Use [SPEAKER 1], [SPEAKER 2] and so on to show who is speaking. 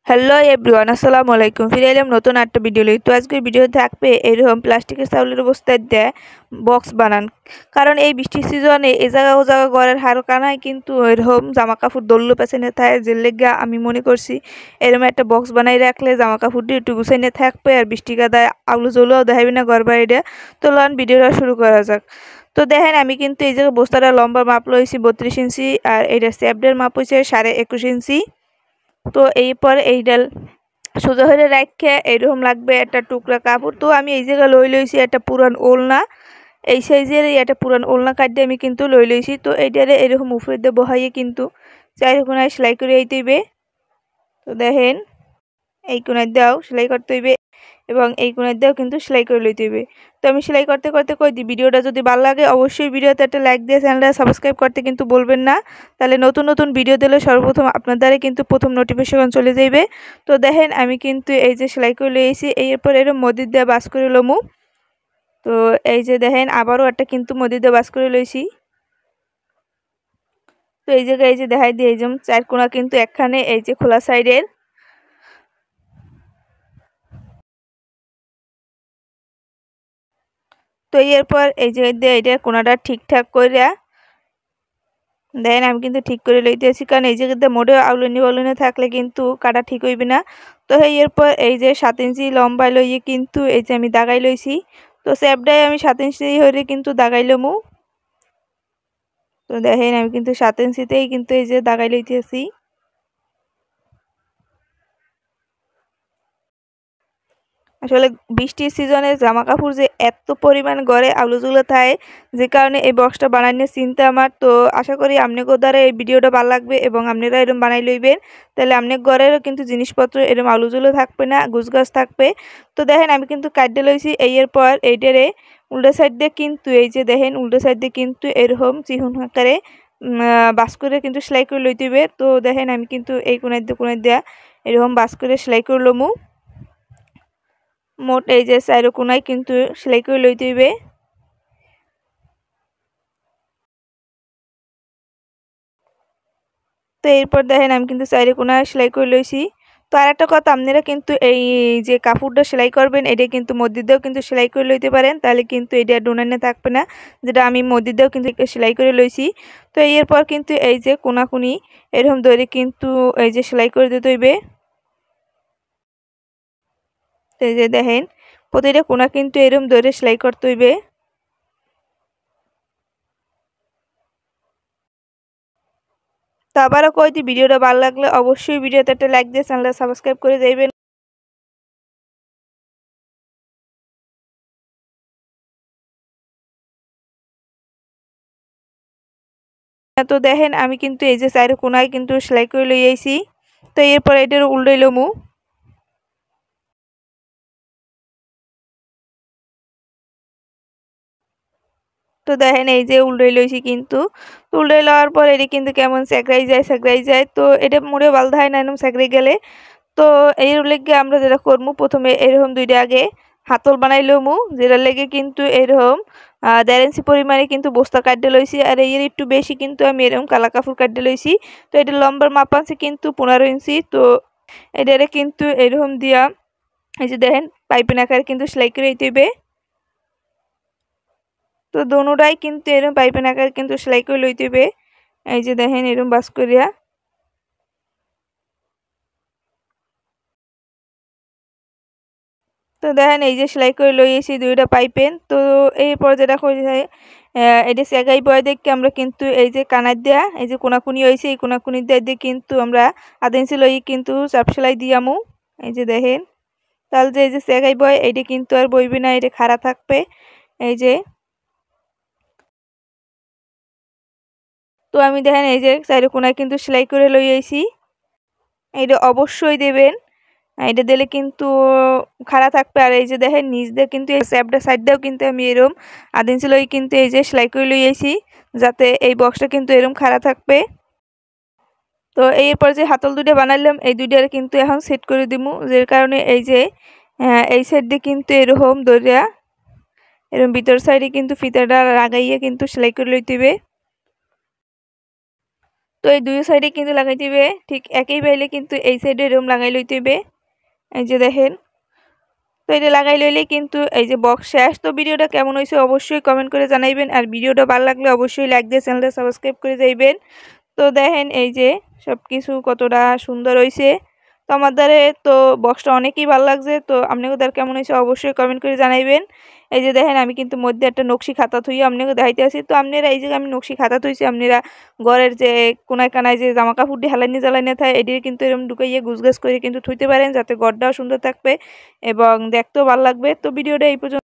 [SPEAKER 1] Hello everyone, আসসালামু আলাইকুম। ফিরে এলাম নতুন একটা ভিডিও লই। তো আজকের ভিডিও থাকবে এরকম প্লাস্টিকের চাউলের বস্তায় দেয় বক্স বানান। কারণ এই বৃষ্টির সিজনে এ জায়গা ও জায়গা ঘরের হার কানায় কিন্তু এরকম জামা কাপড় দল্লো পেছনে থাকে, যে লেগা আমি মনে করছি এরকম একটা বক্স বানাই রাখলে জামা কাপড়টি একটু গুছাইনে থাকবে আর বৃষ্টি কাদায় আউলো জলুও দেখাবি না ঘর বাইরে। তো লন ভিডিওটা শুরু করা যাক। তো দেখেন আমি কিন্তু এই জায়গায় বস্তাটা লম্বা মাপ লইছি 32 ইঞ্চি আর এইটা স্যাপডের মাপ হয়েছে 21.5 ইঞ্চি। তো এরপর এইটা সোজা হয়ে রাখে এরকম লাগবে একটা টুকরা কাপড়। তো আমি এই জায়গায় লইছি একটা পুরান ওলনা, এই সাইজের একটা পুরান ওলনা কাটতে আমি কিন্তু লইছি। তো এইটারে এরকম উপরে দিয়ে বহাইয়ে কিন্তু চারি কোনায় সেলাই করে দিবে। তো দেখেন এই কোনায় দিয়েও সেলাই করতে হইবে এবং এই কোনায় দিয়েও কিন্তু সেলাই করে লইতে হইবে। তো আমি সেলাই করতে করতে কই দিই, ভিডিওটা যদি ভালো লাগে অবশ্যই ভিডিওতে একটা লাইক দিয়ে চ্যানেলটা সাবস্ক্রাইব করতে কিন্তু বলবেন না, তাহলে নতুন নতুন ভিডিও দিলে সর্বপ্রথম আপনার দ্বারা কিন্তু প্রথম নোটিফিকেশন চলে যাইবে। তো দেখেন আমি কিন্তু এই যে সেলাই করে লইছি, এরপর এর মধ্যে দিয়ে বাস করে লমু। তো এই যে দেখেন আবারও একটা কিন্তু মধ্যে দিয়ে বাস করে লইছি। তো এই জায়গায় এই যে দেখাই দিয়ে এই যে চার কোনা কিন্তু একখানে এই যে খোলা সাইডের। তো এরপর এই যে এটা কোনাটা ঠিকঠাক করে দেন আমি কিন্তু ঠিক করে লইতেছি, কারণ এই জায়গাতে মোড়ে আউলনি বাউলনি থাকলে কিন্তু কাটা ঠিক হইবে না। তো এরপর এই যে 7 ইঞ্চি লম্বা লইয়ে কিন্তু এই যে আমি দাগাই লইছি। তো স্যাপডাই আমি 7 ইঞ্চি হয়ে কিন্তু দাগাই লমু। তো দেখেন আমি কিন্তু 7 ইঞ্চিতেই কিন্তু এই যে দাগাই লইতেছি। আসলে বৃষ্টির সিজনে জামা কাপড় যে এত পরিমাণ ঘরে আউলুজুলো থাকে, যে কারণে এই বক্সটা বানানোর চিন্তা আমার। তো আশা করি আপনাদের দ্বারা এই ভিডিওটা ভালো লাগবে এবং আপনারা এরকম বানাই লইবেন, তাহলে আপনার ঘরেরও কিন্তু জিনিসপত্র এরকম আউলুজুলো থাকবে না, গুছগাছ থাকবে। তো দেখেন আমি কিন্তু কাটতে লইছি। এরপর এইটারে উল্টো সাইড দিয়ে কিন্তু এই যে দেখেন উল্টো সাইড দিয়ে কিন্তু এরকম চিহুন আকারে বাস করে কিন্তু সেলাই করে লইতে হবে। তো দেখেন আমি কিন্তু এই কোনায় দিয়ে এরকম বাস করে সেলাই করে লমু। মোট এই যে চাইরো কোনায় কিন্তু সেলাই করে লইতে হইবে। তো এরপর দেখেন আমি কিন্তু চাইরো কোনায় সেলাই করে লইছি। তো আর একটা কথা, আপনারা কিন্তু এই যে কাপড়টা সেলাই করবেন এটা কিন্তু মধ্যে দিয়েও কিন্তু সেলাই করে লইতে পারেন, তাহলে কিন্তু এটা ডোনানে থাকবে না, যেটা আমি মধ্যে দিয়েও কিন্তু সেলাই করে লইছি। তো এরপর কিন্তু এই যে কোনাকুনি এরকম ধরে কিন্তু এই যে সেলাই করে দিতে হইবে। তো এই যে দেখেন প্রতিটা কোনা কিন্তু এরকম ধরে সেলাই করতে হইবে। তো আবারও কইতি, ভিডিওটা ভালো লাগলে অবশ্যই ভিডিওতে একটা লাইক দিয়ে চ্যানেলটা সাবস্ক্রাইব করে যাইবেন। তো দেখেন আমি কিন্তু এই যে চাইর কোনায় কিন্তু সেলাই করে লই আইছি। তো এরপর এটার উল্টাই লমু। তো দেখেন এই যে উল্টাই লইছি কিন্তু। তো উল্টাই লওয়ার পর এটি কিন্তু কেমন স্যাকরাই যায়। তো এটা মোড়ে বালদা হয় না এরকম স্যাকরাই গেলে। তো এর লেগে আমরা যেটা করবো, প্রথমে এরকম দুইটা আগে হাতল বানাই লমু, যেটার লেগে কিন্তু এরকম 1.5 ইঞ্চি পরিমাণে কিন্তু বস্তা কাটতে লইছি। আর এর একটু বেশি কিন্তু আমি এরকম কালা কাপড় কাটতে লইছি। তো এটা লম্বার মাপ আছে কিন্তু 15 ইঞ্চি। তো এটারে কিন্তু এরকম দিয়া এই যে দেখেন পাইপিন আকারে কিন্তু সেলাই করে দিতে হবে। তো দোনোটাই কিন্তু এরকম পাইপিন আকারে কিন্তু সেলাই করে লইতে হবে। এই যে দেখেন এরকম বাস করিয়া। তো দেখেন এই যে সেলাই করে লইয়েছি দুইটা পাইপেন। তো এরপর যেটা করে যায় এটা সেগাই বয় দেখে আমরা কিন্তু এই যে কানার দেয়া এই যে কোনাকুনি হয়েছে, এই কোনাকুনি দিয়ে কিন্তু আমরা 1/2 ইঞ্চি লই কিন্তু চাপ সেলাই দিয়ামু। এই যে দেখেন তাহলে যে এই যে সেগাই বয় এইটা কিন্তু আর বইবে না, এটা খাড়া থাকবে। এই যে তো আমি দেখেন এই যে চাইরো কোনায় কিন্তু সেলাই করে লই আইছি। এটা অবশ্যই দেবেন, এটা দিলে কিন্তু খাড়া থাকবে। আর এই যে দেখেন নিচ দিয়ে কিন্তু এই স্যাপটা সাইড দিয়েও কিন্তু আমি এরকম 1/2 ইঞ্চি লই কিন্তু এই যে সেলাই করে লই আইছি, যাতে এই বক্সটা কিন্তু এরকম খাড়া থাকবে। তো এরপর যে হাতল দুটো বানাইলাম এই দুইটার কিন্তু এখন সেট করে দিমু, যে কারণে এই যে এই সাইড দিয়ে কিন্তু এরকম দরিয়া এরকম ভিতর সাইডে কিন্তু ফিতাটা লাগাইয়ে কিন্তু সেলাই করে লইতে হবে। তো এই দুই সাইডে কিন্তু লাগাই দিবে ঠিক একই বাইলে কিন্তু এই সাইডে এরকম লাগাই লইতে হবে। এই যে দেখেন, তো এটা লাগাই লইলে কিন্তু এই যে বক্স শেষ। তো ভিডিওটা কেমন হয়েছে অবশ্যই কমেন্ট করে জানাইবেন, আর ভিডিওটা ভালো লাগলে অবশ্যই লাইক দিয়ে চ্যানেলটা সাবস্ক্রাইব করে যাইবেন। তো দেখেন এই যে সব কিছু কতটা সুন্দর হয়েছে। তো আমাদের তো বক্সটা অনেকই ভালো লাগছে। তো আপনাদের কেমন হয়েছে অবশ্যই কমেন্ট করে জানাইবেন। এই যে দেখেন আমি কিন্তু মধ্যে একটা নকশি খাতা থুই আপনাকে দেখাইতে আছি। তো আপনারা এই যে আমি নকশি খাতা থুইছি, আপনারা ঘরের যে কোনায় কানায় যে জামা কাপড় দিয়ে হেলানি জ্বালানি থাকে এটির কিন্তু এরকম ঢুকাইয়ে গুছগাছ করে কিন্তু থুইতে পারেন, যাতে ঘরটাও সুন্দর থাকবে এবং দেখতেও ভালো লাগবে। তো ভিডিওটা এই পর্যন্ত।